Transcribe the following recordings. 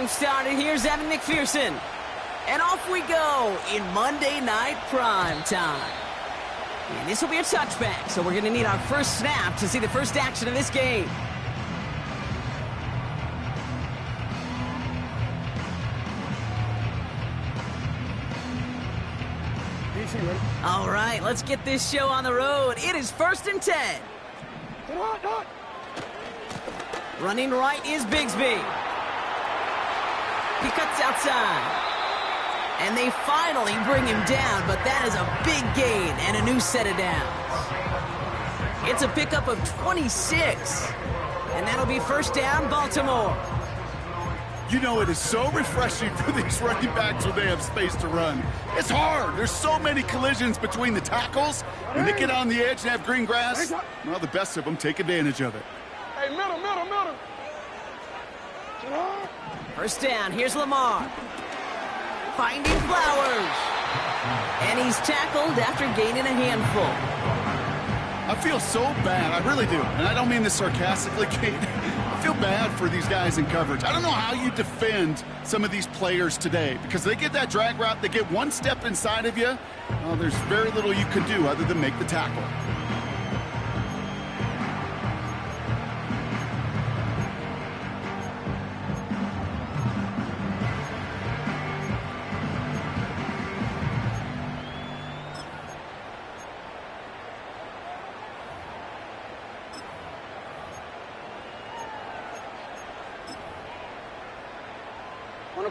game started. Here's Evan McPherson. And off we go in Monday Night Prime Time. And this will be a touchback, so we're going to need our first snap to see the first action of this game. All right, let's get this show on the road. It is 1st and 10. Running right is Bigsby. He cuts outside. And they finally bring him down, but that is a big gain and a new set of downs. It's a pickup of 26. And that'll be first down, Baltimore. You know, it is so refreshing for these running backs when they have space to run. It's hard. There's so many collisions between the tackles. When they get on the edge and have green grass, well, the best of them take advantage of it. Hey, middle. First down, here's Lamar. Finding Flowers. And he's tackled after gaining a handful. I feel so bad. I really do. And I don't mean this sarcastically, Kate. I feel bad for these guys in coverage. I don't know how you defend some of these players today because they get that drag route, they get one step inside of you. Well, there's very little you can do other than make the tackle.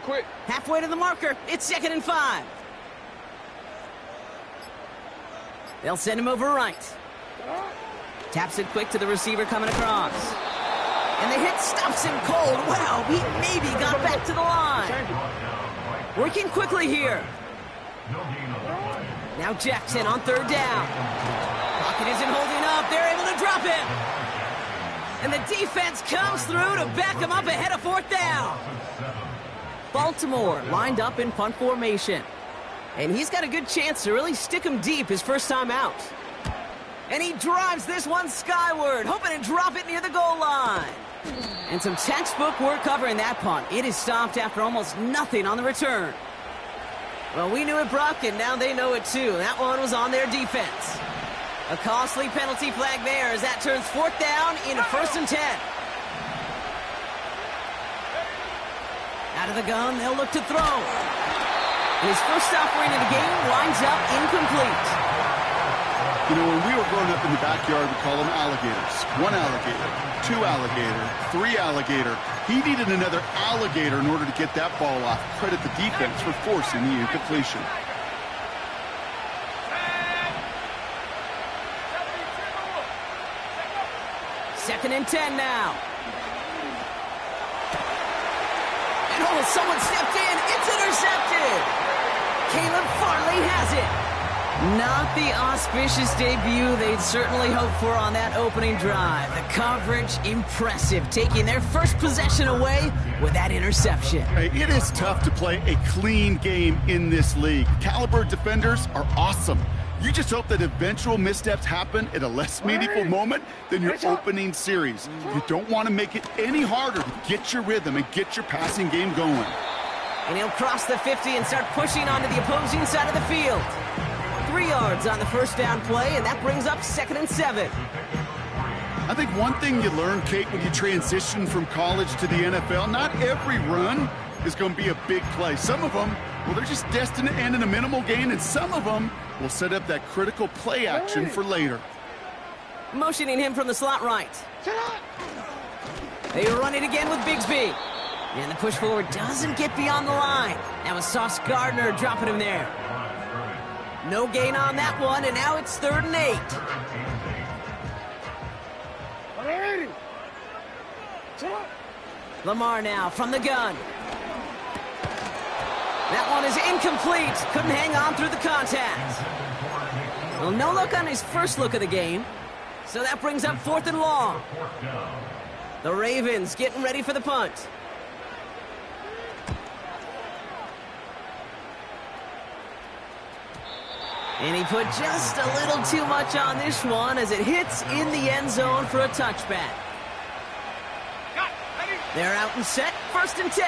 Quick. Halfway to the marker. It's 2nd and 5. They'll send him over right. Taps it quick to the receiver coming across. And the hit stops him cold. Wow, he maybe got back to the line. Working quickly here. Now Jackson on 3rd down. Pocket isn't holding up. They're able to drop him. And the defense comes through to back him up ahead of 4th down. Baltimore lined up in punt formation. And he's got a good chance to really stick him deep his first time out. And he drives this one skyward, hoping to drop it near the goal line. And some textbook work covering that punt. It is stopped after almost nothing on the return. Well, we knew it, Brock, and now they know it too. That one was on their defense. A costly penalty flag there as that turns 4th down into 1st and 10. Out of the gun, they'll look to throw. His first offering of the game winds up incomplete. You know, when we were growing up in the backyard, we call them alligators. 1 alligator, 2 alligator, 3 alligator. He needed another alligator in order to get that ball off. Credit the defense for forcing the incompletion. Second and 10 now. And oh, someone stepped in. It's intercepted. Caleb Farley has it. Not the auspicious debut they'd certainly hoped for on that opening drive. The coverage, impressive, taking their first possession away with that interception. Hey, it is tough to play a clean game in this league. Caliber defenders are awesome. You just hope that eventual missteps happen at a less meaningful moment than your opening series. You don't want to make it any harder to get your rhythm and get your passing game going. And he'll cross the 50 and start pushing onto the opposing side of the field. 3 yards on the first down play, and that brings up 2nd and 7. I think one thing you learn, Kate, when you transition from college to the NFL, not every run is going to be a big play. Some of them, well, they're just destined to end in a minimal gain, and some of them will set up that critical play action for later. Motioning him from the slot right. They run it again with Bigsby. And the push forward doesn't get beyond the line. That was Sauce Gardner dropping him there. No gain on that one, and now it's 3rd and 8. Lamar now from the gun. That one is incomplete. Couldn't hang on through the contact. Well, no look on his first look of the game. So that brings up 4th and long. The Ravens getting ready for the punt. And he put just a little too much on this one as it hits in the end zone for a touchback. They're out and set, 1st and 10.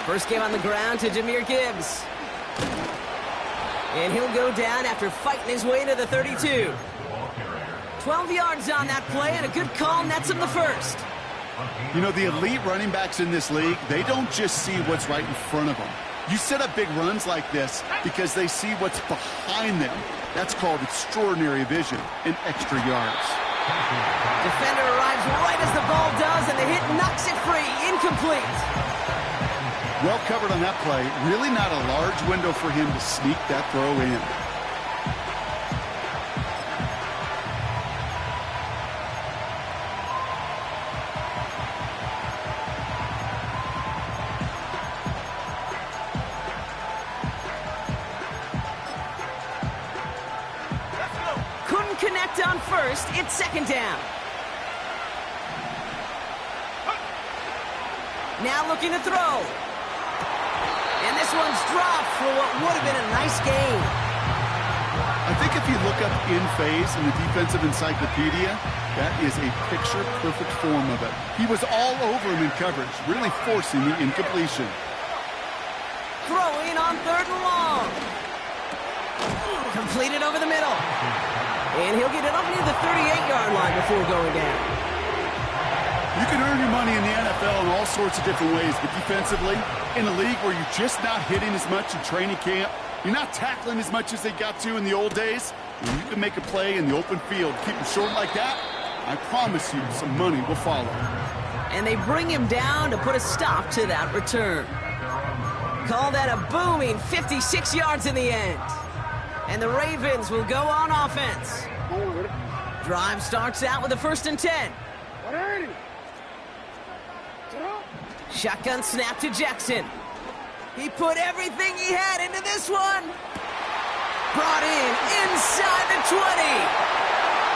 First game on the ground to Jahmyr Gibbs. And he'll go down after fighting his way to the 32. 12 yards on that play, and a good call nets him the first. You know, the elite running backs in this league, they don't just see what's right in front of them. You set up big runs like this because they see what's behind them. That's called extraordinary vision and extra yards. Defender arrives right as the ball does, and the hit knocks it free. Incomplete. Well covered on that play. Really not a large window for him to sneak that throw in. Couldn't connect on first. It's second down. Now looking to throw. And this one's dropped for what would have been a nice gain. I think if you look up in phase in the defensive encyclopedia, that is a picture-perfect form of it. He was all over him in coverage, really forcing the incompletion. Throwing on third and long. Completed over the middle. And he'll get it up near the 38-yard line before going down. You can earn your money in the NFL in all sorts of different ways, but defensively, in a league where you're just not hitting as much in training camp, you're not tackling as much as they got to in the old days, and you can make a play in the open field, keep it short like that, I promise you some money will follow. And they bring him down to put a stop to that return. Call that a booming 56 yards in the end. And the Ravens will go on offense. Drive starts out with a 1st and 10. Shotgun snap to Jackson. He put everything he had into this one. Brought in inside the 20.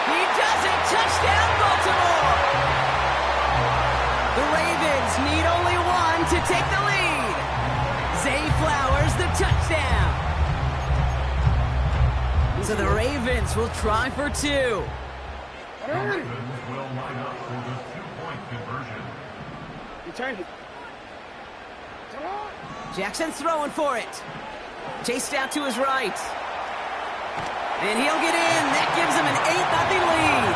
He does it. Touchdown, Baltimore. The Ravens need only one to take the lead. Zay Flowers, the touchdown. So the Ravens will try for 2. The Ravens will line up for the 2-point conversion. Return it. Jackson throwing for it. Chased out to his right. And he'll get in. That gives him an 8-0 lead.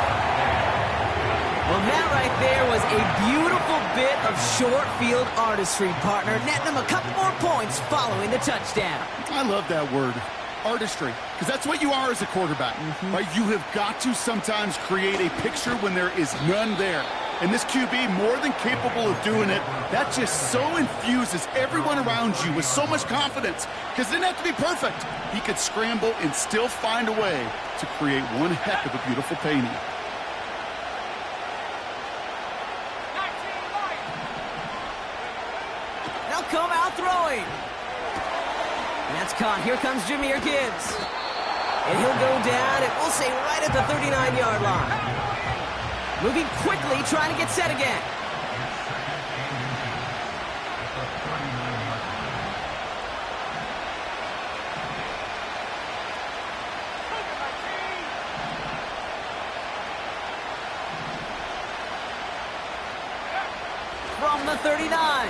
Well, that right there was a beautiful bit of short field artistry, partner. Netting him a couple more points following the touchdown. I love that word, artistry, because that's what you are as a quarterback, right? You have got to sometimes create a picture when there is none there. And this QB, more than capable of doing it, that just so infuses everyone around you with so much confidence, because it didn't have to be perfect. He could scramble and still find a way to create one heck of a beautiful painting. They'll come out throwing. And that's caught. Here comes Jahmyr Gibbs. And he'll go down, and we'll say right at the 39-yard line. Moving quickly, trying to get set again. From the 39.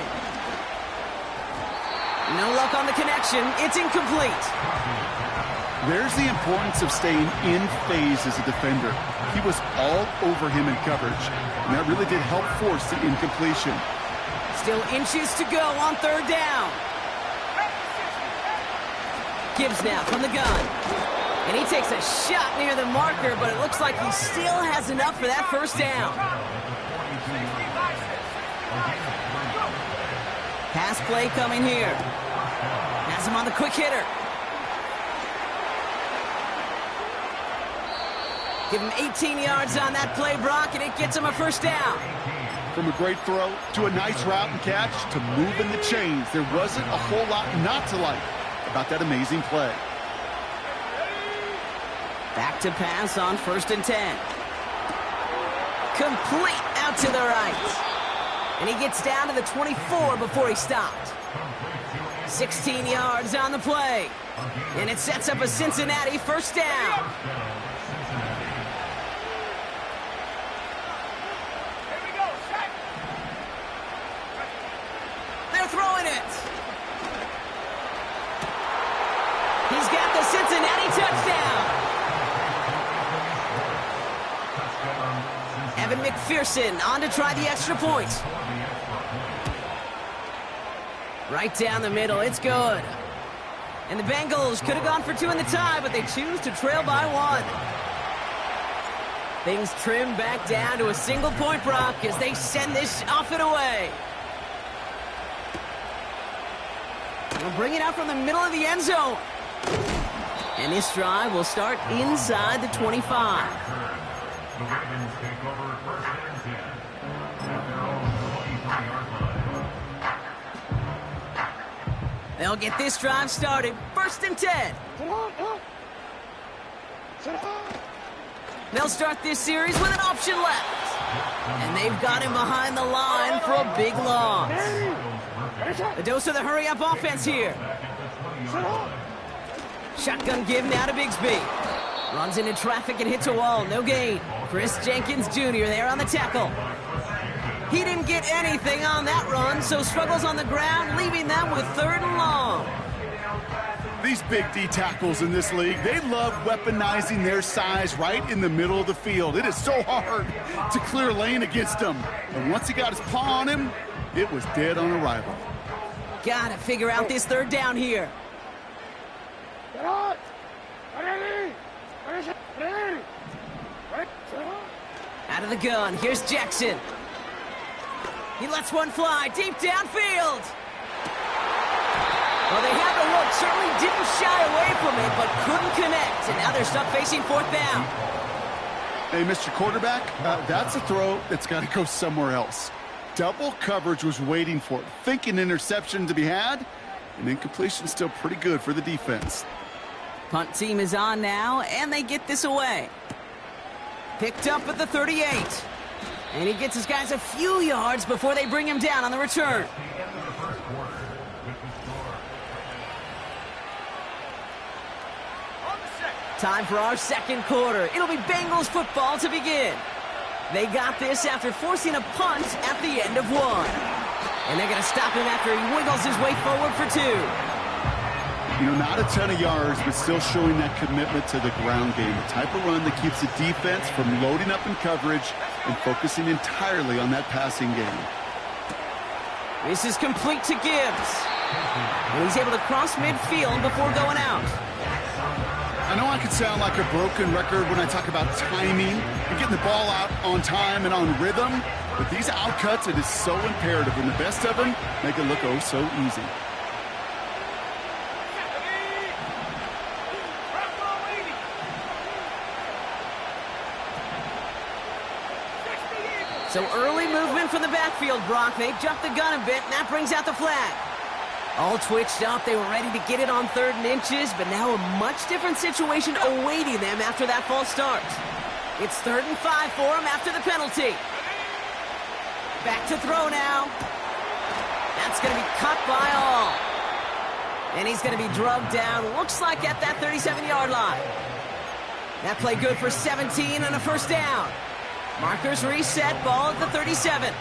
No luck on the connection. It's incomplete. There's the importance of staying in phase as a defender. He was all over him in coverage, and that really did help force the incompletion. Still inches to go on third down. Gibbs now from the gun. And he takes a shot near the marker, but it looks like he still has enough for that first down. Pass play coming here. Has him on the quick hitter. Give him 18 yards on that play, Brock, and it gets him a first down. From a great throw to a nice route and catch to moving the chains, there wasn't a whole lot not to like about that amazing play. Back to pass on 1st and 10. Complete out to the right. And he gets down to the 24 before he stopped. 16 yards on the play. And it sets up a Cincinnati first down. They're throwing it. McPherson on to try the extra point. Right down the middle, it's good. And the Bengals could have gone for 2 in the tie, but they choose to trail by 1. Things trim back down to a single point, Brock, as they send this off and away. We'll bring it out from the middle of the end zone. And this drive will start inside the 25. The Ravens take over first and 10 at their own 23-yard line. They'll get this drive started. First and 10. They'll start this series with an option left. And they've got him behind the line for a big loss. A dose of the hurry-up offense here. Shotgun give now to Bigsby. Runs into traffic and hits a wall. No gain. Chris Jenkins Jr. there on the tackle. He didn't get anything on that run, so struggles on the ground, leaving them with 3rd and long. These big D tackles in this league, they love weaponizing their size right in the middle of the field. It is so hard to clear lane against them. And once he got his paw on him, it was dead on arrival. Gotta figure out this 3rd down here. Out of the gun, here's Jackson. He lets one fly deep downfield. Well, they had the look, certainly didn't shy away from it, but couldn't connect. And now they're stuck facing 4th down. Hey, Mr. Quarterback, that's a throw that's got to go somewhere else. Double coverage was waiting for it, thinking interception to be had, and incompletion still pretty good for the defense. Punt team is on now, and they get this away. Picked up at the 38. And he gets his guys a few yards before they bring him down on the return. Time for our 2nd quarter. It'll be Bengals football to begin. They got this after forcing a punt at the end of 1. And they're going to stop him after he wiggles his way forward for 2. You know, not a ton of yards, but still showing that commitment to the ground game. The type of run that keeps the defense from loading up in coverage and focusing entirely on that passing game. This is complete to Gibbs. And he's able to cross midfield before going out. I know I could sound like a broken record when I talk about timing and getting the ball out on time and on rhythm, but these outcuts, it is so imperative, and the best of them make it look oh so easy. So early movement from the backfield, Brock. They jumped the gun a bit, and that brings out the flag. All twitched up. They were ready to get it on 3rd and inches, but now a much different situation awaiting them after that false start. It's 3rd and 5 for them after the penalty. Back to throw now. That's going to be cut by all. And he's going to be drugged down, looks like at that 37-yard line. That play good for 17 and a 1st down. Markers reset, ball at the 37.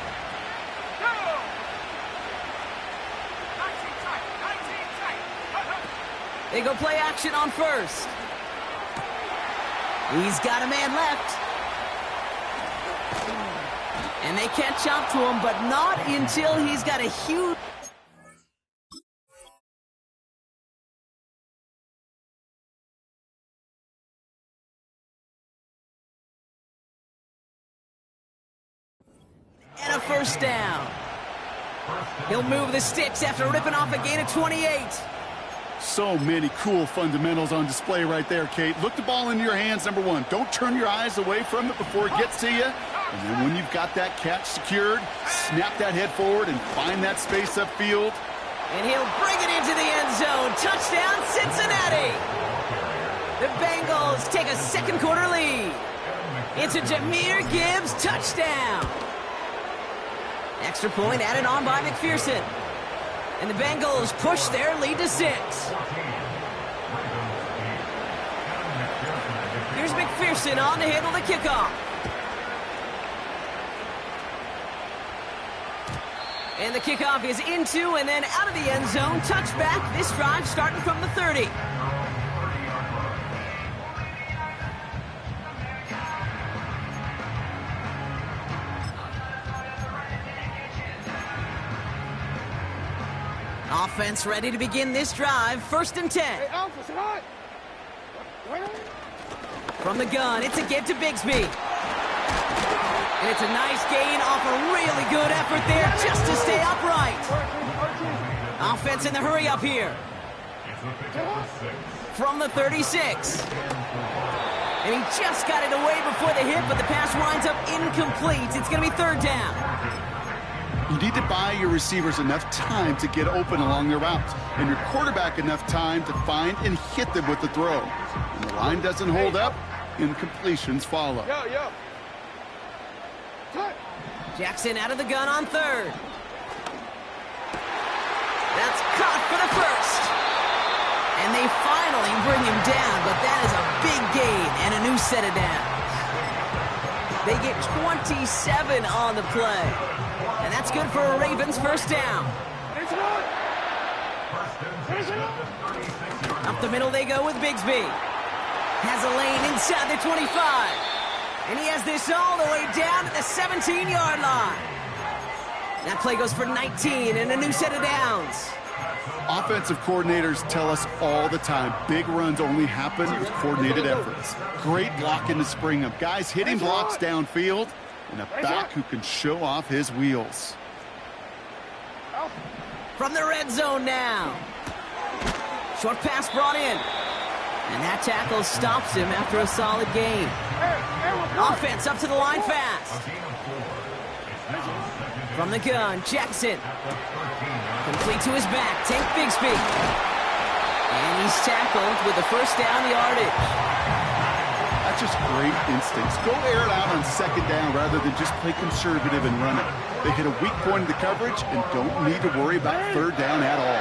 They go play action on 1st. He's got a man left. And they catch up to him, but not until he's got a huge... and a 1st down. He'll move the sticks after ripping off a gain of 28. So many cool fundamentals on display right there, Kate. Look the ball into your hands, number 1. Don't turn your eyes away from it before it gets to you. And then when you've got that catch secured, snap that head forward and find that space upfield. And he'll bring it into the end zone. Touchdown, Cincinnati! The Bengals take a 2nd quarter lead. It's a Jahmyr Gibbs touchdown. Extra point added on by McPherson. And the Bengals push their lead to 6. Here's McPherson on to handle the kickoff. And the kickoff is into and then out of the end zone. Touchback, this drive starting from the 30. Offense ready to begin this drive. 1st and 10. Hey, Alpha, sit on. From the gun, it's a give to Bigsby. And it's a nice gain off a really good effort there just to stay upright. Offense in the hurry up here. From the 36. And he just got it away before the hit, but the pass winds up incomplete. It's going to be 3rd down. You need to buy your receivers enough time to get open along their routes, and your quarterback enough time to find and hit them with the throw. When the line doesn't hold up, incompletions follow. Yo. Cut. Jackson out of the gun on 3rd. That's caught for the 1st. And they finally bring him down, but that is a big gain and a new set of downs. They get 27 on the play. And that's good for a Ravens 1st down. Up the middle they go with Bigsby. Has a lane inside the 25. And he has this all the way down to the 17-yard line. That play goes for 19 and a new set of downs. Offensive coordinators tell us all the time, big runs only happen with coordinated efforts. Great blocking to spring them. Guys hitting blocks downfield, and a back who can show off his wheels. From the red zone now. Short pass brought in. And that tackle stops him after a solid gain. Offense up to the line fast. From the gun, Jackson. Complete to his back, Tank Bigsby. And he's tackled with the 1st down yardage. That's just great instincts. Go air it out on 2nd down rather than just play conservative and run it. They hit a weak point in the coverage and don't need to worry about 3rd down at all.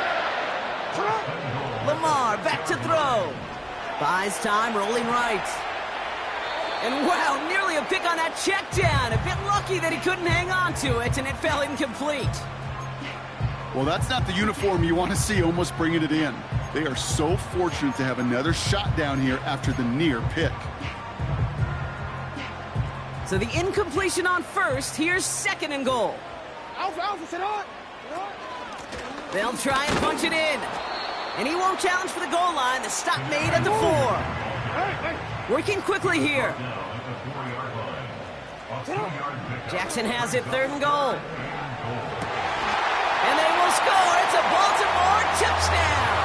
Lamar back to throw. Buys time, rolling right. And wow, nearly a pick on that check down. A bit lucky that he couldn't hang on to it, and it fell incomplete. Well, that's not the uniform you want to see almost bringing it in. They are so fortunate to have another shot down here after the near pick. So the incompletion on 1st, here's 2nd and goal. Alpha, sit on. They'll try and punch it in. And he won't challenge for the goal line. The stop made at the 4. Working quickly here. Jackson has it, 3rd and goal. And they will score. It's a Baltimore touchdown.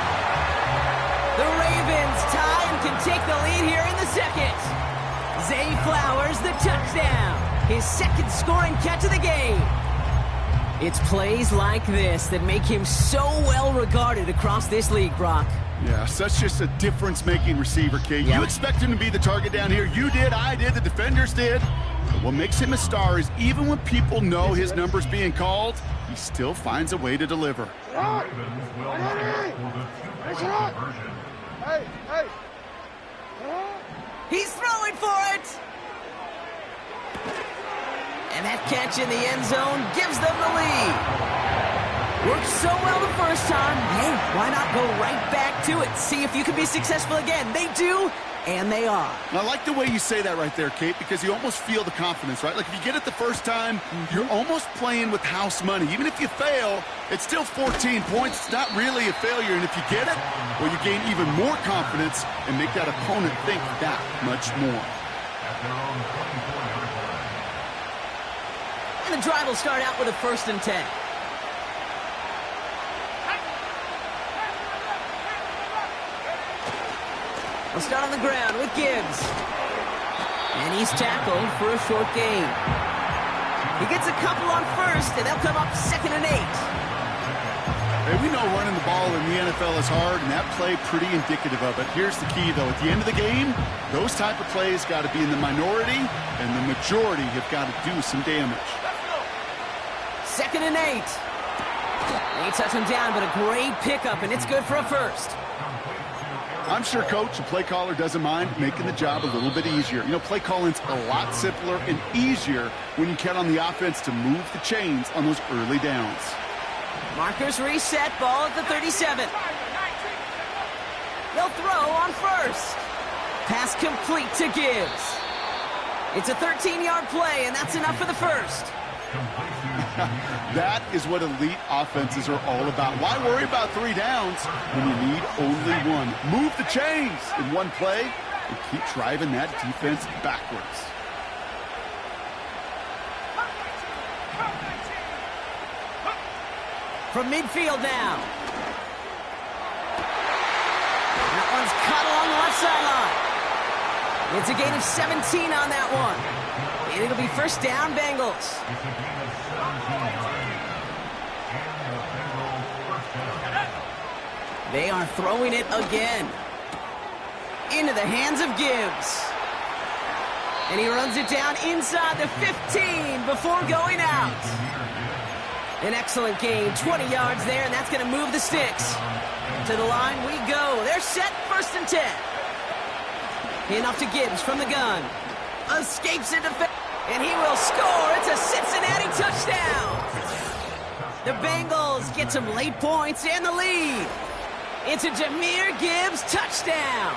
The Ravens tie and can take the lead here in the 2nd. Zay Flowers, the touchdown. His 2nd scoring catch of the game. It's plays like this that make him so well regarded across this league, Brock. Yeah, such just a difference-making receiver, Kate. Yeah. You expect him to be the target down here. You did, I did, the defenders did. But what makes him a star is even when people know his number's being called, he still finds a way to deliver. He's throwing for it. And that catch in the end zone gives them the lead. Worked so well the 1st time. Hey, why not go right back to it? See if you can be successful again. They do, and they are. I like the way you say that right there, Kate, because you almost feel the confidence, right? Like if you get it the 1st time, you're almost playing with house money. Even if you fail, it's still 14 points. It's not really a failure. And if you get it, well, you gain even more confidence and make that opponent think that much more. And the drive will start out with a 1st and 10. We'll start on the ground with Gibbs. And he's tackled for a short gain. He gets a couple on 1st, and they'll come up 2nd and 8. Hey, we know running the ball in the NFL is hard, and that play pretty indicative of it. Here's the key, though. At the end of the game, those type of plays got to be in the minority, and the majority have got to do some damage. 2nd and 8. They touch him down, but a great pickup, and it's good for a 1st. I'm sure coach and play caller doesn't mind making the job a little bit easier. You know, play calling's a lot simpler and easier when you count on the offense to move the chains on those early downs. Markers reset, ball at the 37. They'll throw on 1st. Pass complete to Gibbs. It's a 13-yard play, and that's enough for the 1st. That is what elite offenses are all about. Why worry about 3 downs when you need only one? Move the chains in one play and keep driving that defense backwards. From midfield now. That one's cut along the left sideline. It's a gain of 17 on that one. And it'll be first down, Bengals. They are throwing it again. Into the hands of Gibbs. And he runs it down inside the 15 before going out. An excellent gain, 20 yards there, and that's going to move the sticks. To the line we go. They're set, first and 10. Enough to Gibbs from the gun. Escapes into and he will score. It's a Cincinnati touchdown. The Bengals get some late points and the lead. It's a Jahmyr Gibbs touchdown.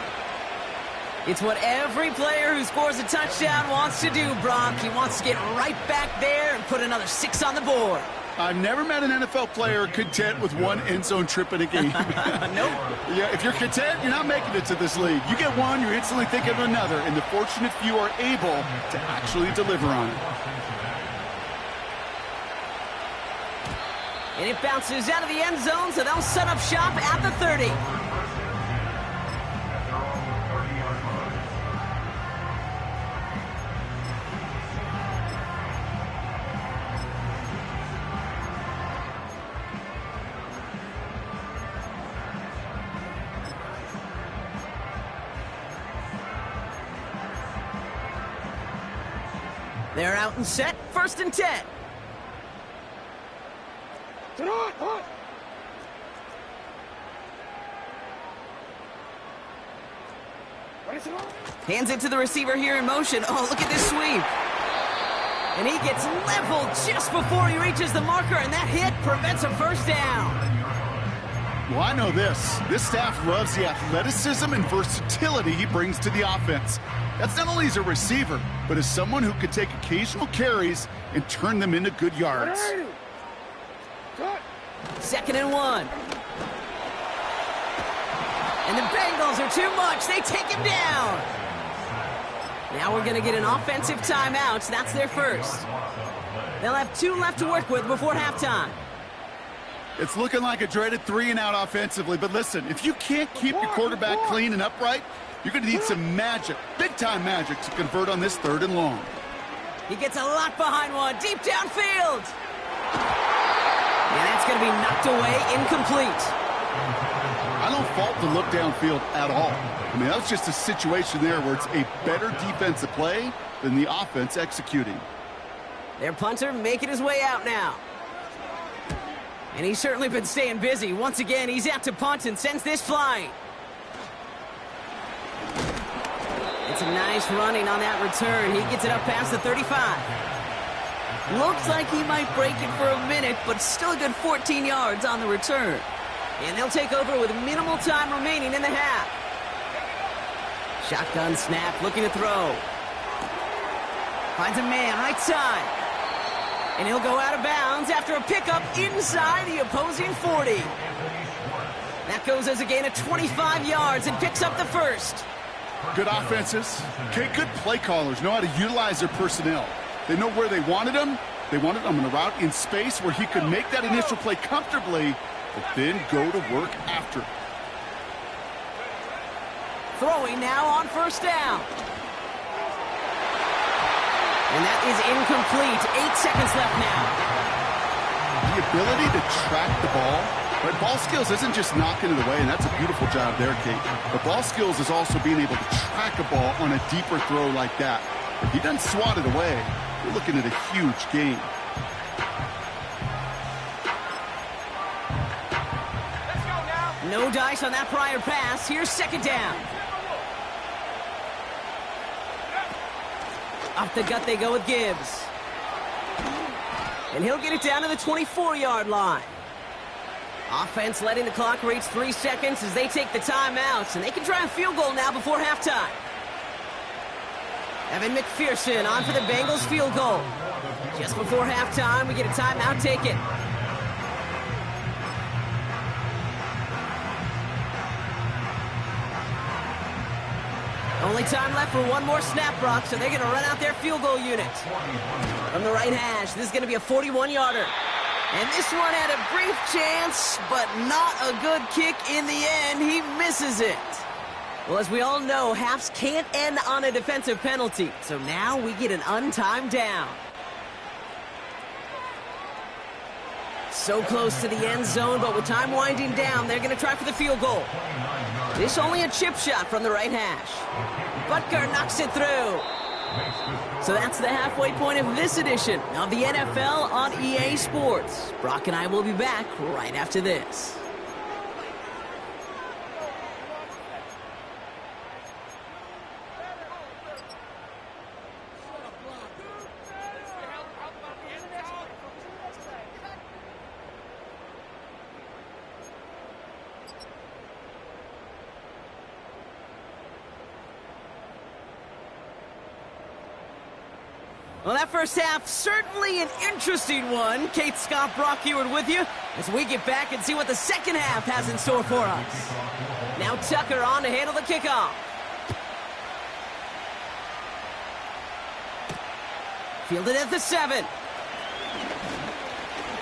It's what every player who scores a touchdown wants to do, Brock. He wants to get right back there and put another 6 on the board. I've never met an NFL player content with one end zone trip in a game. Nope. Yeah, if you're content, you're not making it to this league. You get one, you're instantly thinking of another, and the fortunate few are able to actually deliver on it. And it bounces out of the end zone, so they'll set up shop at the 30. They're out and set, first and 10. Hands it to the receiver here in motion. Oh, look at this sweep. And he gets leveled just before he reaches the marker, and that hit prevents a first down. Well, I know this. This staff loves the athleticism and versatility he brings to the offense. That's not only as a receiver, but as someone who could take occasional carries and turn them into good yards. Second and 1. And the Bengals are too much. They take him down. Now we're going to get an offensive timeout. That's their first. They'll have 2 left to work with before halftime. It's looking like a dreaded 3-and-out offensively, but listen, if you can't keep your quarterback clean and upright, you're going to need some magic, big-time magic, to convert on this 3rd and long. He gets a lot behind one, deep downfield. And that's going to be knocked away, incomplete. I don't fault the look downfield at all. I mean, that was just a situation there where it's a better defensive play than the offense executing. Their punter making his way out now. And he's certainly been staying busy. Once again, he's out to punt and sends this flying. It's a nice running on that return. He gets it up past the 35. Looks like he might break it for a minute, but still a good 14 yards on the return. And they'll take over with minimal time remaining in the half. Shotgun snap, looking to throw. Finds a man, right side. And he'll go out of bounds after a pickup inside the opposing 40. That goes as a gain of 25 yards and picks up the first. Good offenses. Okay, good play callers know how to utilize their personnel. They know where they wanted him. They wanted him on a route in space where he could make that initial play comfortably, but then go to work after. Throwing now on first down. And that is incomplete. 8 seconds left now. The ability to track the ball. But ball skills isn't just knocking it away, and that's a beautiful job there, Kate. But ball skills is also being able to track a ball on a deeper throw like that. If he doesn't swat it away, you're looking at a huge gain. No dice on that prior pass. Here's second down. Off the gut they go with Gibbs. And he'll get it down to the 24-yard line. Offense letting the clock reach 3 seconds as they take the timeouts, and they can try a field goal now before halftime. Evan McPherson on for the Bengals field goal. Just before halftime, we get a timeout taken. Only time left for one more snap, Brock, so they're going to run out their field goal unit. From the right hash, this is going to be a 41-yarder. And this one had a brief chance, but not a good kick in the end. He misses it. Well, as we all know, halves can't end on a defensive penalty. So now we get an untimed down. So close to the end zone, but with time winding down, they're going to try for the field goal. This only a chip shot from the right hash. Butker knocks it through. So that's the halfway point of this edition of the NFL on EA Sports. Brock and I will be back right after this. Well, that first half, certainly an interesting one. Kate, Scott, Brock Eward with you as we get back and see what the second half has in store for us. Now Tucker on to handle the kickoff. Fielded at the 7.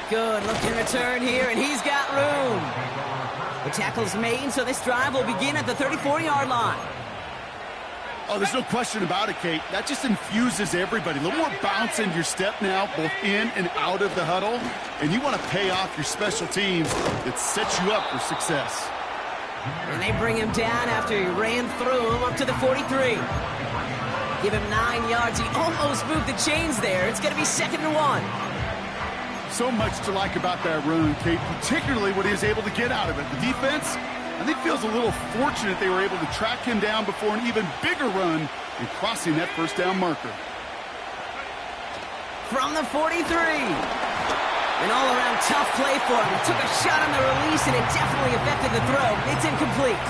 Good looking return here, and he's got room. The tackle's made, so this drive will begin at the 34-yard line. Oh, there's no question about it, Kate. That just infuses everybody. A little more bounce in your step now, both in and out of the huddle. And you want to pay off your special teams that sets you up for success. And they bring him down after he ran through him up to the 43. Give him 9 yards. He almost moved the chains there. It's going to be 2nd and 1. So much to like about that run, Kate, particularly what he was able to get out of it. The defense, I think, feels a little fortunate they were able to track him down before an even bigger run and crossing that first down marker. From the 43. An all-around tough play for him. He took a shot on the release, and it definitely affected the throw. It's incomplete.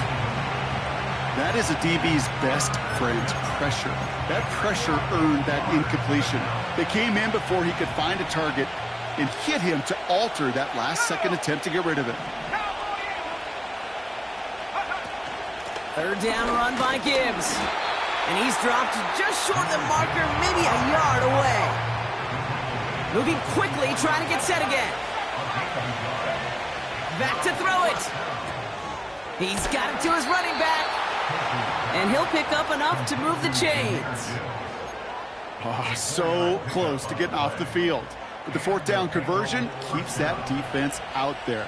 That is a DB's best friend, pressure. That pressure earned that incompletion. They came in before he could find a target and hit him to alter that last-second attempt to get rid of it. Third down run by Gibbs. And he's dropped just short of the marker, maybe a yard away. Moving quickly, trying to get set again. Back to throw it. He's got it to his running back. And he'll pick up enough to move the chains. Oh, so close to getting off the field. But the fourth down conversion keeps that defense out there.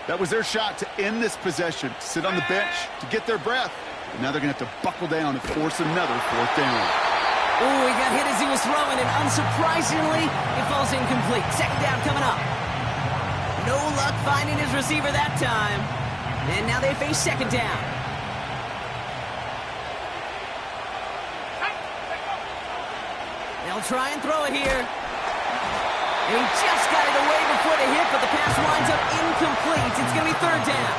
That was their shot to end this possession, to sit on the bench, to get their breath. And now they're going to have to buckle down and force another fourth down. Oh, he got hit as he was throwing, and unsurprisingly, it falls incomplete. 2nd down coming up. No luck finding his receiver that time. And now they face 2nd down. They'll try and throw it here. And he just got it away before the hit, but the pass winds up incomplete. It's going to be 3rd down.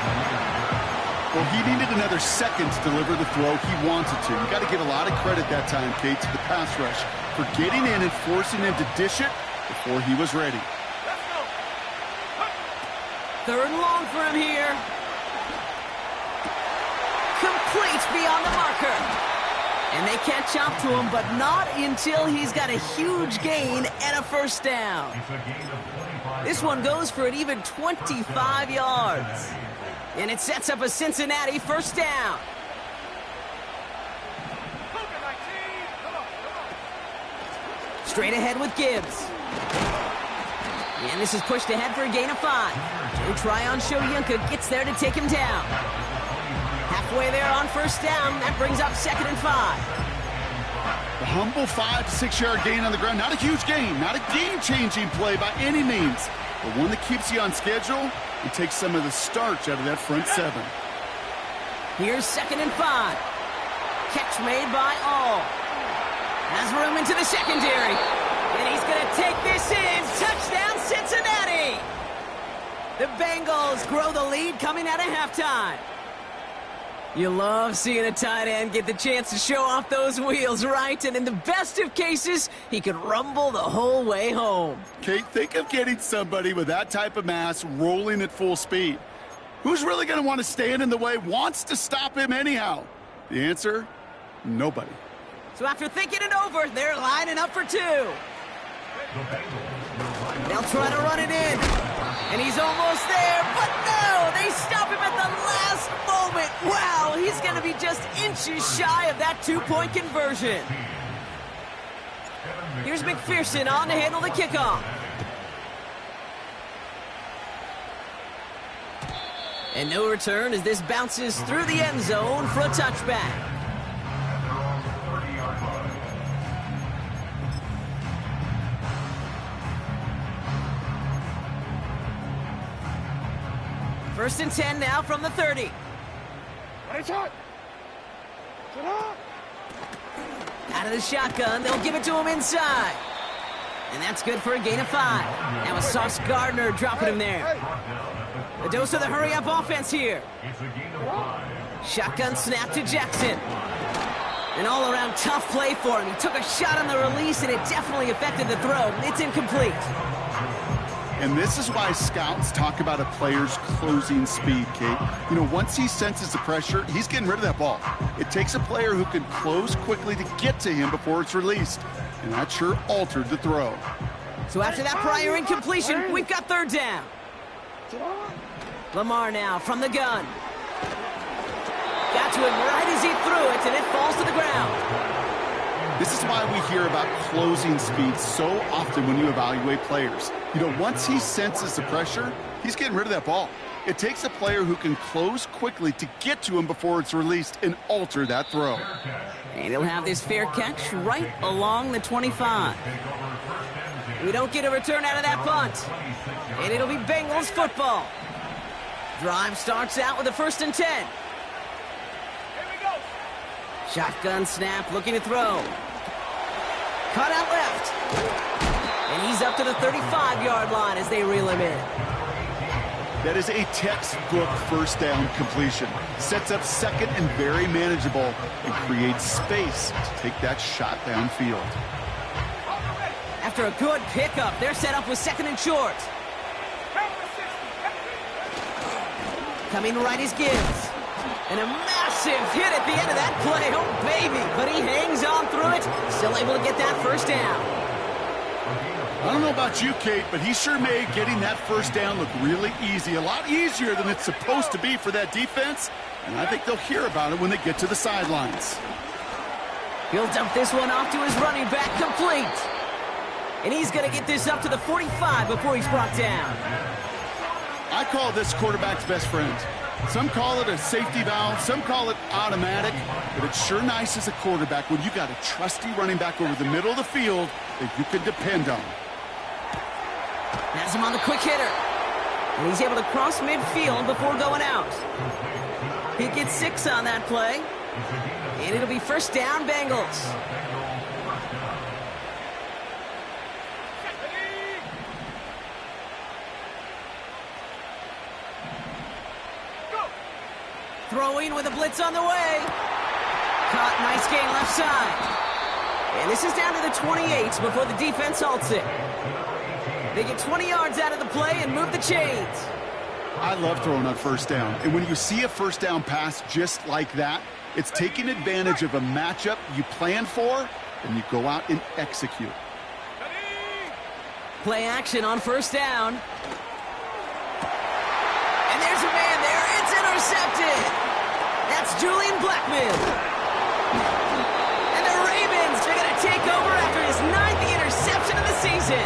Well, he needed another second to deliver the throw he wanted to. You got to give a lot of credit that time, Kate, to the pass rush for getting in and forcing him to dish it before he was ready. 3rd and long for him here. Complete beyond the marker. And they catch up to him, but not until he's got a huge gain and a 1st down. This one goes for an even 25 yards. And it sets up a Cincinnati 1st down. Straight ahead with Gibbs. And this is pushed ahead for a gain of 5. Joe Tryon Shoyinka gets there to take him down. Halfway there on 1st down. That brings up 2nd and 5. The humble 5 to 6 yard gain on the ground. Not a huge gain. Not a game-changing play by any means. But one that keeps you on schedule and takes some of the starch out of that front 7. Here's 2nd and 5. Catch made by All. Has room into the secondary. And he's going to take this in. Touchdown, Cincinnati! The Bengals grow the lead coming out of halftime. You love seeing a tight end get the chance to show off those wheels, right? And in the best of cases, he could rumble the whole way home. Kate, think of getting somebody with that type of mass rolling at full speed. Who's really going to want to stand in the way, wants to stop him anyhow? The answer, nobody. So after thinking it over, they're lining up for two. They'll try to run it in. And he's almost there, but no! They stop him at the last moment. Wow, he's going to be just inches shy of that two-point conversion. Here's McPherson on to handle the kickoff. And no return as this bounces through the end zone for a touchback. First and 10 now from the 30. Out of the shotgun, they'll give it to him inside. And that's good for a gain of 5. Now a Sauce Gardner dropping him there. A dose of the hurry-up offense here. Shotgun snap to Jackson. An all-around tough play for him. He took a shot on the release, and it definitely affected the throw. It's incomplete. And this is why scouts talk about a player's closing speed, Kate. You know, once he senses the pressure, he's getting rid of that ball. It takes a player who can close quickly to get to him before it's released. And that sure altered the throw. So after that prior incompletion, we've got third down. Lamar now from the gun. Got to him right as he threw it, and it falls to the ground. This is why we hear about closing speed so often when you evaluate players. You know, once he senses the pressure, he's getting rid of that ball. It takes a player who can close quickly to get to him before it's released and alter that throw. And he'll have this fair catch right along the 25. We don't get a return out of that punt. And it'll be Bengals football. Drive starts out with a 1st and 10. Shotgun snap, looking to throw. Cut out left. And he's up to the 35-yard line as they reel him in. That is a textbook first down completion. Sets up second and very manageable and creates space to take that shot downfield. After a good pickup, they're set up with 2nd and short. Coming right is Gibbs. And a massive hit at the end of that play. Oh, baby. But he hangs on through it. Still able to get that first down. I don't know about you, Kate, but he sure made getting that first down look really easy. A lot easier than it's supposed to be for that defense. And I think they'll hear about it when they get to the sidelines. He'll dump this one off to his running back, complete. And he's going to get this up to the 45 before he's brought down. I call this quarterback's best friend. Some call it a safety valve, some call it automatic, but it's sure nice as a quarterback when you got a trusty running back over the middle of the field that you can depend on. Has him on the quick hitter. And he's able to cross midfield before going out. He gets 6 on that play. And it'll be first down, Bengals. Throwing with a blitz on the way. Caught, nice gain left side. And this is down to the 28 before the defense halts it. They get 20 yards out of the play and move the chains. I love throwing on first down. And when you see a first down pass just like that, it's taking advantage of a matchup you planned for, and you go out and execute. Play action on first down. And there's a man there. It's intercepted. That's Julian Blackman. And the Ravens are going to take over after his 9th interception of the season.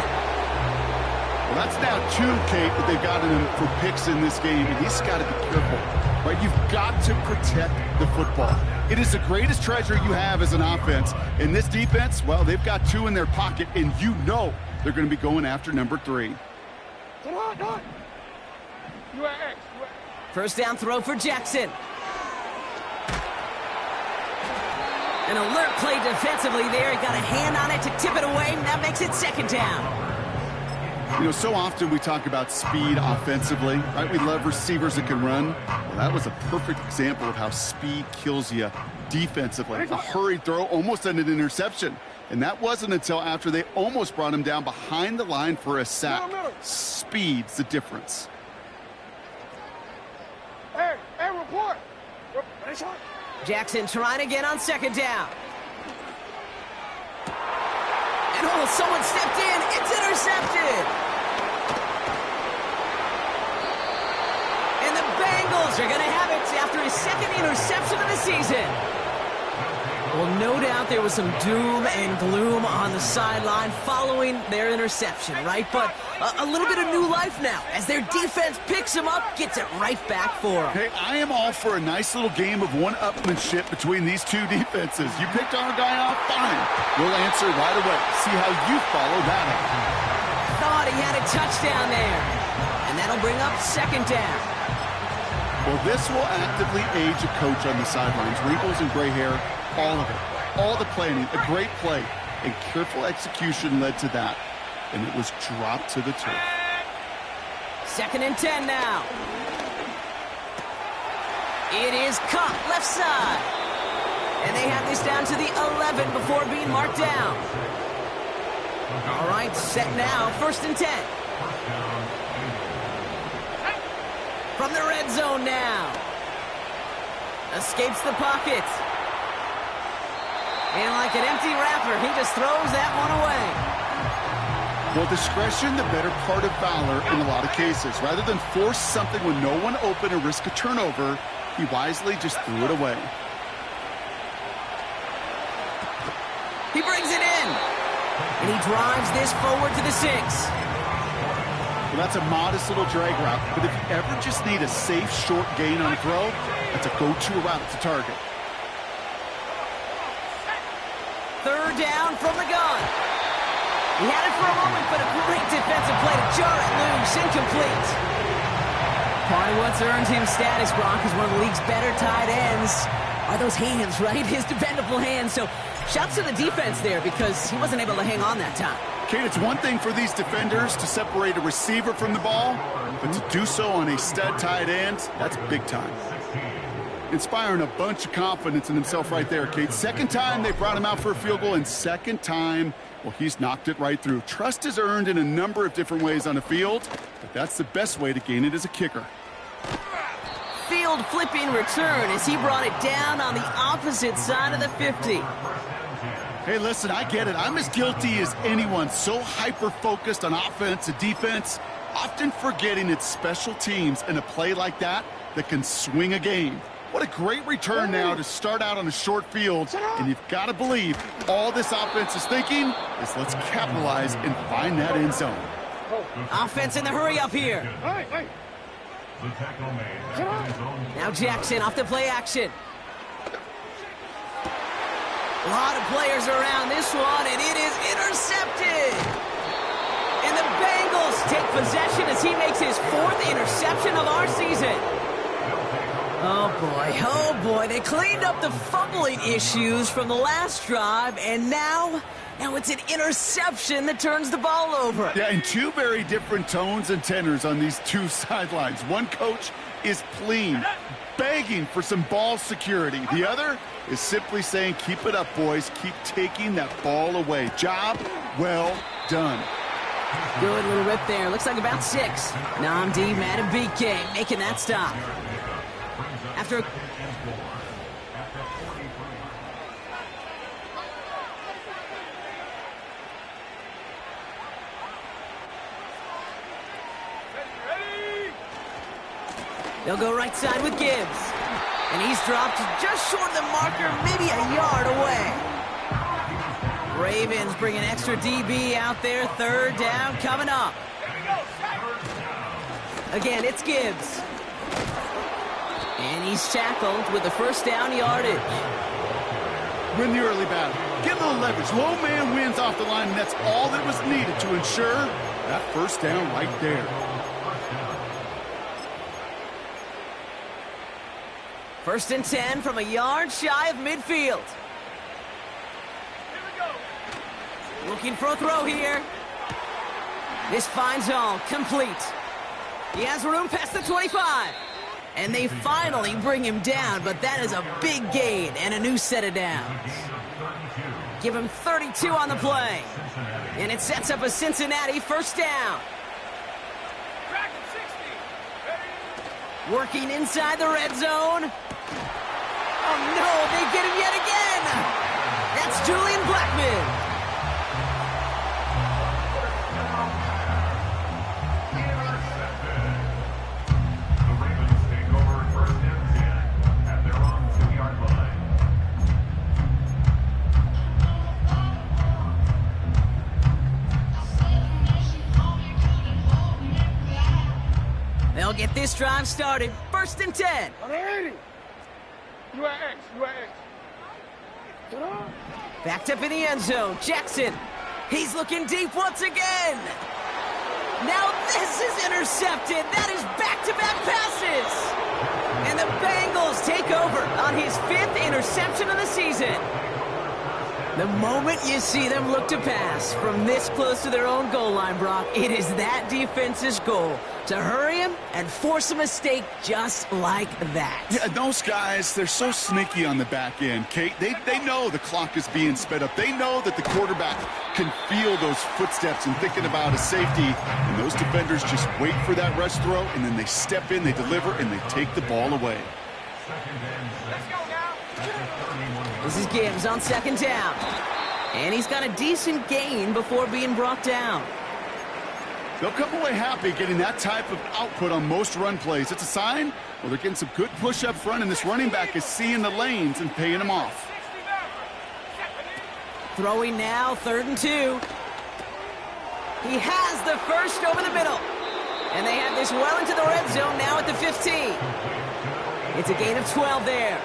Well, that's now 2, Kate, that they've gotten him for picks in this game, and he's got to be careful. Right? You've got to protect the football. It is the greatest treasure you have as an offense. And this defense, well, they've got 2 in their pocket, and you know they're going to be going after number 3. First down throw for Jackson. An alert play defensively there. He got a hand on it to tip it away, and that makes it 2nd down. You know, so often we talk about speed offensively, right? We love receivers that can run. Well, that was a perfect example of how speed kills you defensively. A hurried throw almost ended an interception. And that wasn't until after they almost brought him down behind the line for a sack. Speed's the difference. Hey, report. Jackson trying again on second down. And oh, someone stepped in. It's intercepted. And the Bengals are going to have it after his second interception of the season. Well, no doubt there was some doom and gloom on the sideline following their interception, right? But a little bit of new life now as their defense picks him up, gets it right back for them. Hey, I am all for a nice little game of one-upmanship between these two defenses. You picked our guy off, fine. We'll answer right away. See how you follow that up. Thought he had a touchdown there. And that'll bring up second down. Well, this will actively age a coach on the sidelines. Wrinkles and gray hair. All of it. All the planning. A great play. And careful execution led to that. And it was dropped to the turf. 2nd and 10 now. It is caught left side. And they have this down to the 11 before being marked down. All right, set now. 1st and 10. From the red zone now. Escapes the pocket. And like an empty wrapper, he just throws that one away. Well, discretion, the better part of valor in a lot of cases. Rather than force something when no one open and risk a turnover, he wisely just threw it away. He brings it in. And he drives this forward to the 6. Well, that's a modest little drag route. But if you ever just need a safe, short gain on a throw, that's a go-to route to target. 3rd down from the gun. He had it for a moment, but a great defensive play to jar it loose. Incomplete. Part of what's earned him status, Gronk, is one of the league's better tight ends. Are those hands, right? His dependable hands. So shouts to the defense there because he wasn't able to hang on that time. Kate, it's one thing for these defenders to separate a receiver from the ball, but to do so on a stud tight end, that's big time. Inspiring a bunch of confidence in himself right there, Kate. 2nd time they brought him out for a field goal, and 2nd time, well, he's knocked it right through. Trust is earned in a number of different ways on the field, but that's the best way to gain it as a kicker. Field flipping return as he brought it down on the opposite side of the 50. Hey, listen, I get it. I'm as guilty as anyone. So hyper-focused on offense and defense, often forgetting it's special teams in a play like that can swing a game. What a great return now to start out on a short field. And you've got to believe all this offense is thinking is let's capitalize and find that end zone. Offense in the hurry up here. Hey. Now Jackson off the play action. A lot of players around this one, and it is intercepted. And the Bengals take possession as he makes his 4th interception of our season. Oh boy, they cleaned up the fumbling issues from the last drive, and now it's an interception that turns the ball over. Yeah, and two very different tones and tenors on these two sidelines. One coach is pleading, begging for some ball security. The other is simply saying, keep it up, boys. Keep taking that ball away. Job well done. Good little rip there. Looks like about 6. Namdi Madubuike making that stop. After they'll go right side with Gibbs. And he's dropped just short of the marker, maybe a yard away. Ravens bring an extra DB out there. 3rd down coming up. Again, it's Gibbs. And he's tackled with the 1st down yardage. Win the early battle. Get a little leverage. Low man wins off the line, and that's all that was needed to ensure that 1st down right there. 1st and 10 from a yard shy of midfield. Looking for a throw here. This finds all complete. He has room past the 25. And they finally bring him down, but that is a big gain and a new set of downs. Give him 32 on the play. And it sets up a Cincinnati first down. Working inside the red zone. Oh no, they get him yet again. That's Julian Blackmon. They'll get this drive started. First and 10. You at X. Backed up in the end zone. Jackson. He's looking deep once again. Now this is intercepted. That is back-to-back passes. And the Bengals take over on his 5th interception of the season. The moment you see them look to pass from this close to their own goal line, Brock, it is that defense's goal to hurry him and force a mistake just like that. Yeah, those guys, they're so sneaky on the back end, Kate. They know the clock is being sped up. They know that the quarterback can feel those footsteps and thinking about a safety. And those defenders just wait for that rush throw, and then they step in, they deliver, and they take the ball away. This is Gibbs on second down. And he's got a decent gain before being brought down. They'll come away happy getting that type of output on most run plays. It's a sign, well, they're getting some good push up front, and this running back is seeing the lanes and paying them off. Throwing now, 3rd and 2. He has the first over the middle. And they have this well into the red zone now at the 15. It's a gain of 12 there.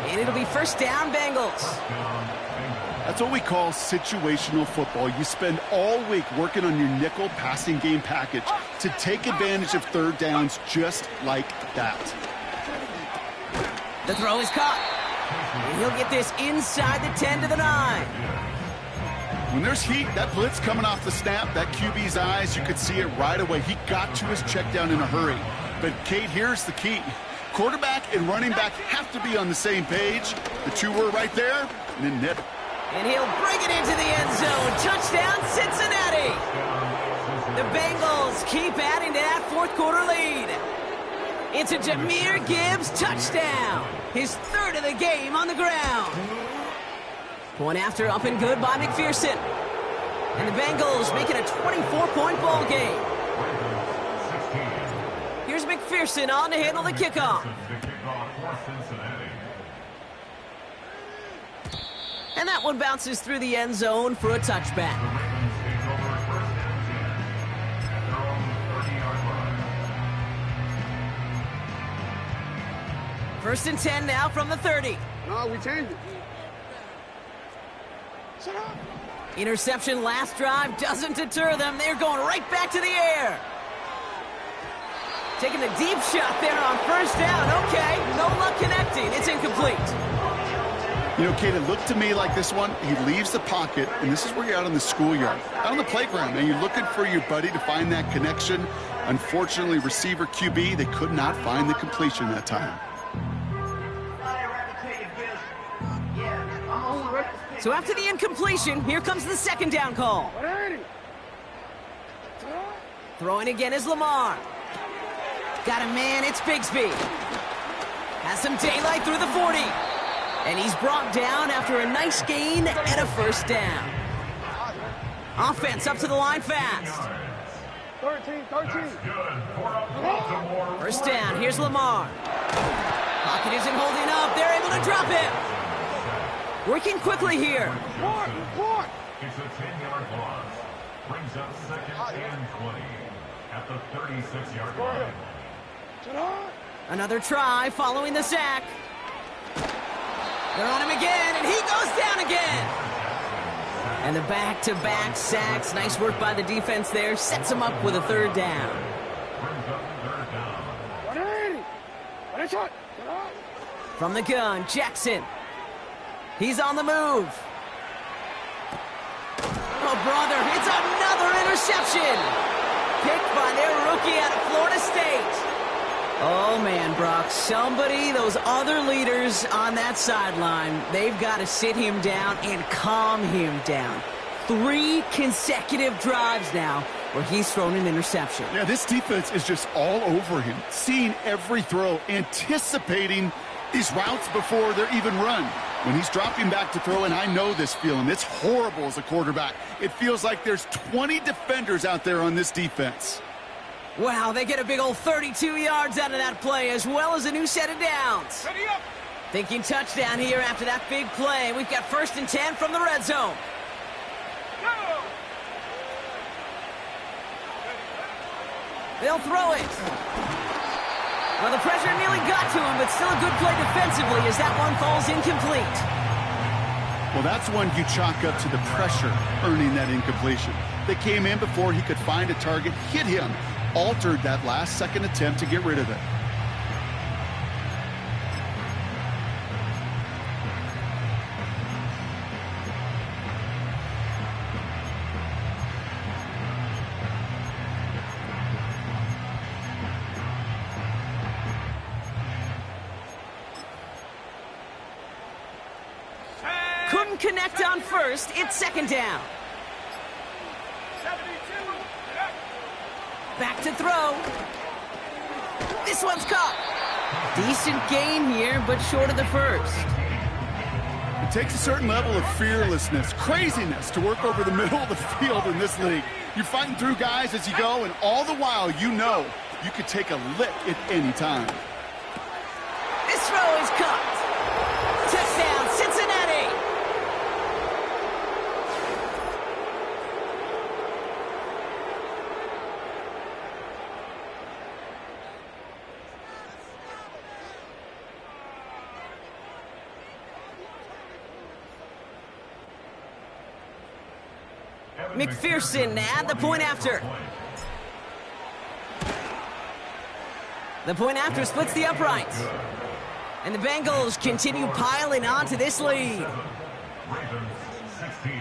And it'll be first down, Bengals. That's what we call situational football. You spend all week working on your nickel passing game package to take advantage of 3rd downs just like that. The throw is caught. And he'll get this inside the 10 to the 9. When there's heat, that blitz coming off the snap, that QB's eyes, you could see it right away. He got to his check down in a hurry. But, Kate, here's the key. Quarterback and running back have to be on the same page. The two were right there, and then nip. And he'll bring it into the end zone. Touchdown, Cincinnati. The Bengals keep adding to that 4th quarter lead. It's a Jahmyr Gibbs touchdown. His 3rd of the game on the ground. Point after up and good by McPherson. And the Bengals make it a 24-point ball game. Here's McPherson on to handle the kickoff. And that one bounces through the end zone for a touchback. First and 10 now from the 30. No, we changed it. Shut up. Interception last drive doesn't deter them. They're going right back to the air. Taking a deep shot there on first down. Okay, no luck connecting. It's incomplete. You know, Kate, it looked to me like this one, he leaves the pocket, and this is where you're out in the schoolyard, out on the playground, and you're looking for your buddy to find that connection. Unfortunately, receiver QB, they could not find the completion that time. So after the incompletion, here comes the 2nd down call. Throwing again is Lamar. Got a man, it's Bigsby. Has some daylight through the 40. And he's brought down after a nice gain and a first down. Offense up to the line fast. 13. First down, here's Lamar. Pocket isn't holding up, they're able to drop him. Working quickly here. Report. It's a 10-yard loss. Brings up 2nd and 20 at the 36-yard line. Another try following the sack. They're on him again, and he goes down again. And the back-to-back sacks. Nice work by the defense there. Sets him up with a 3rd down. Brings up 3rd down. From the gun, Jackson. He's on the move. Oh, brother, it's another interception. reception. Picked by their rookie out of Florida State. Oh, man, Brock, those other leaders on that sideline, they've got to sit him down and calm him down. 3 consecutive drives now where he's thrown an interception. Yeah, this defense is just all over him, seeing every throw, anticipating these routes before they're even run. When he's dropping back to throw, and I know this feeling, it's horrible as a quarterback. It feels like there's 20 defenders out there on this defense. Wow, they get a big old 32 yards out of that play, as well as a new set of downs. Ready up. Thinking touchdown here after that big play. We've got 1st and 10 from the red zone. Go. They'll throw it. Well, the pressure nearly got to him, but still a good play defensively as that one falls incomplete. Well, that's one you chalk up to the pressure earning that incompletion. They came in before he could find a target, hit him, altered that last-second attempt to get rid of it. Couldn't connect on first. It's 2nd down. 72. Back to throw. This one's caught. Decent gain here, but short of the first. It takes a certain level of fearlessness, craziness to work over the middle of the field in this league. You're fighting through guys as you go, and all the while you know you could take a lick at any time. This throw is caught. Touchdown, Cincinnati. McPherson at the point after. The point after splits the uprights. And the Bengals continue piling on to this lead. Ravens 16.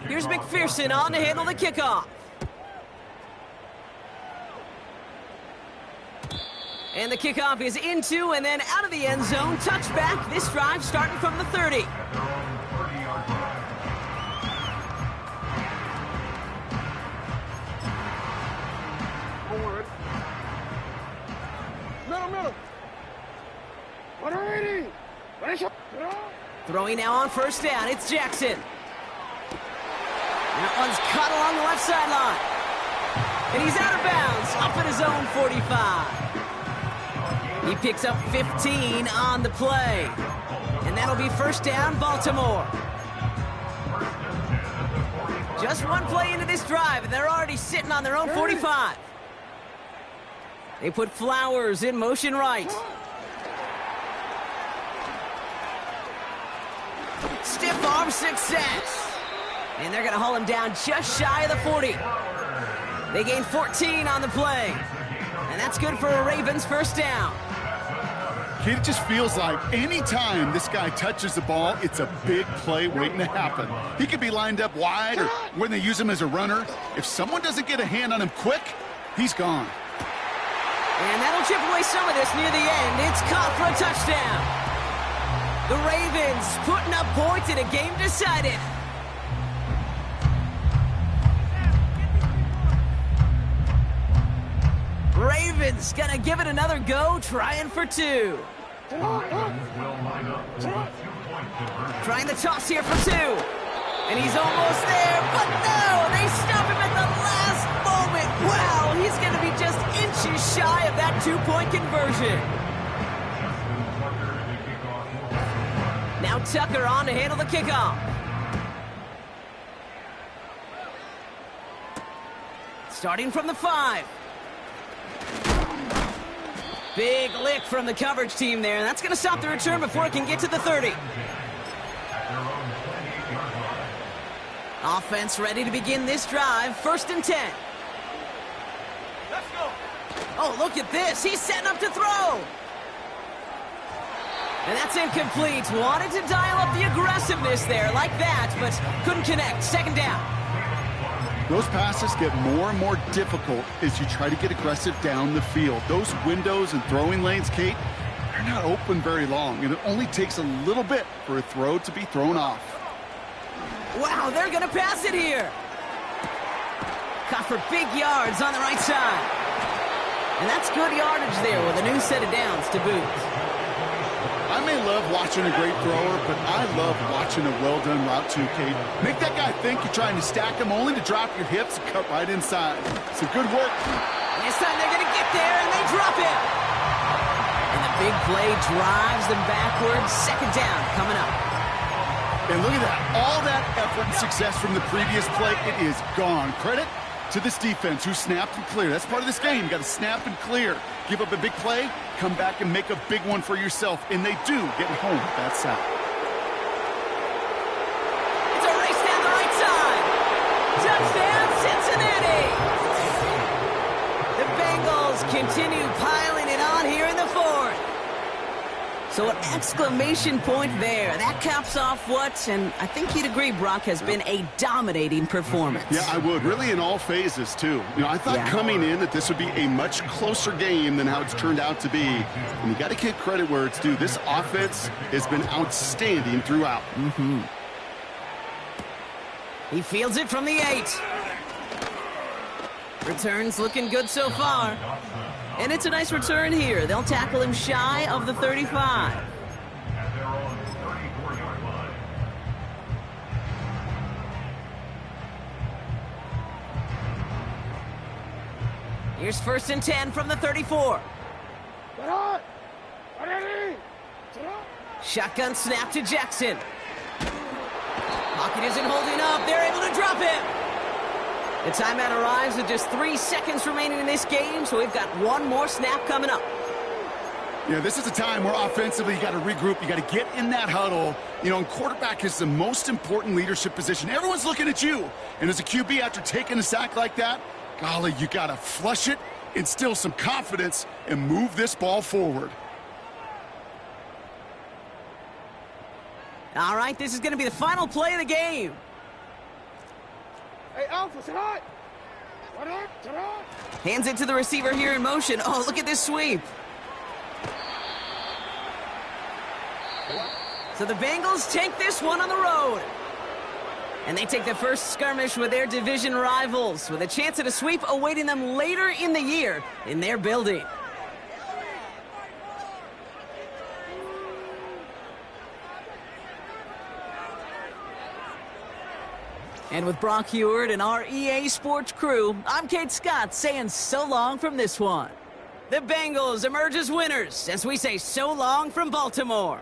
Here's McPherson on to handle the kickoff. And the kickoff is into and then out of the end zone. Touchback. This drive starting from the 30. Middle. 180. Throwing now on 1st down. It's Jackson. That one's cut along the left sideline. And he's out of bounds, up at his own 45. He picks up 15 on the play. And that'll be 1st down, Baltimore. Just one play into this drive, and they're already sitting on their own 45. They put Flowers in motion right. Stiff arm success. And they're going to haul him down just shy of the 40. They gain 14 on the play. And that's good for a Ravens 1st down. It just feels like any time this guy touches the ball, it's a big play waiting to happen. He could be lined up wide or when they use him as a runner. If someone doesn't get a hand on him quick, he's gone. And that'll chip away some of this near the end. It's caught for a touchdown. The Ravens putting up points in a game decided. Ravens gonna give it another go, trying for 2. Trying the toss here for 2. And he's almost there, but no! They stop him at the last moment. Wow, he's gonna be just inches shy of that 2-point conversion. Now Tucker on to handle the kickoff. Starting from the 5. Big lick from the coverage team there. That's going to stop the return before it can get to the 30. Offense ready to begin this drive. 1st and 10. Let's go. Oh, look at this. He's setting up to throw. And that's incomplete. Wanted to dial up the aggressiveness there like that, but couldn't connect. 2nd down. Those passes get more and more difficult as you try to get aggressive down the field. Those windows and throwing lanes, Kate, they're not open very long, and it only takes a little bit for a throw to be thrown off. Wow, they're going to pass it here. Caught for big yards on the right side. And that's good yardage there with a new set of downs to boot. I may love watching a great thrower, but I love watching a well-done route too, Kate. Make that guy think you're trying to stack him only to drop your hips and cut right inside. Some good work. This time they're going to get there, and they drop it. And the big play drives them backwards. 2nd down coming up. And look at that. All that effort and success from the previous play, it is gone. Credit to this defense who snapped and cleared. That's part of this game. You got to snap and clear. Give up a big play, come back and make a big one for yourself. And they do get home with that sack. It's a race down the right side. Touchdown, Cincinnati. The Bengals continue piling it on here in the 4th. So an exclamation point there. That caps off what, and I think you'd agree, Brock, has been a dominating performance. Yeah, I would. Really in all phases, too. You know, I thought coming in that this would be a much closer game than how it's turned out to be. And you got to give credit where it's due. This offense has been outstanding throughout. He fields it from the 8. Returns looking good so far. And it's a nice return here. They'll tackle him shy of the 35. At their own 34-yard line. Here's 1st and 10 from the 34. Shotgun snap to Jackson. Pocket isn't holding up. They're able to drop it. The timeout arrives with just 3 seconds remaining in this game, so we've got one more snap coming up. Yeah, this is a time where offensively you got to regroup. You got to get in that huddle. You know, and quarterback is the most important leadership position. Everyone's looking at you. And as a QB, after taking a sack like that, golly, you got to flush it, instill some confidence, and move this ball forward. All right, this is going to be the final play of the game. Hey, Alpha, sit hot. Hands it to the receiver here in motion. Oh, look at this sweep. So the Bengals take this one on the road. And they take the first skirmish with their division rivals, with a chance at a sweep awaiting them later in the year in their building. And with Brock Heward and our EA Sports crew, I'm Kate Scott saying so long from this one. The Bengals emerge as winners as we say so long from Baltimore.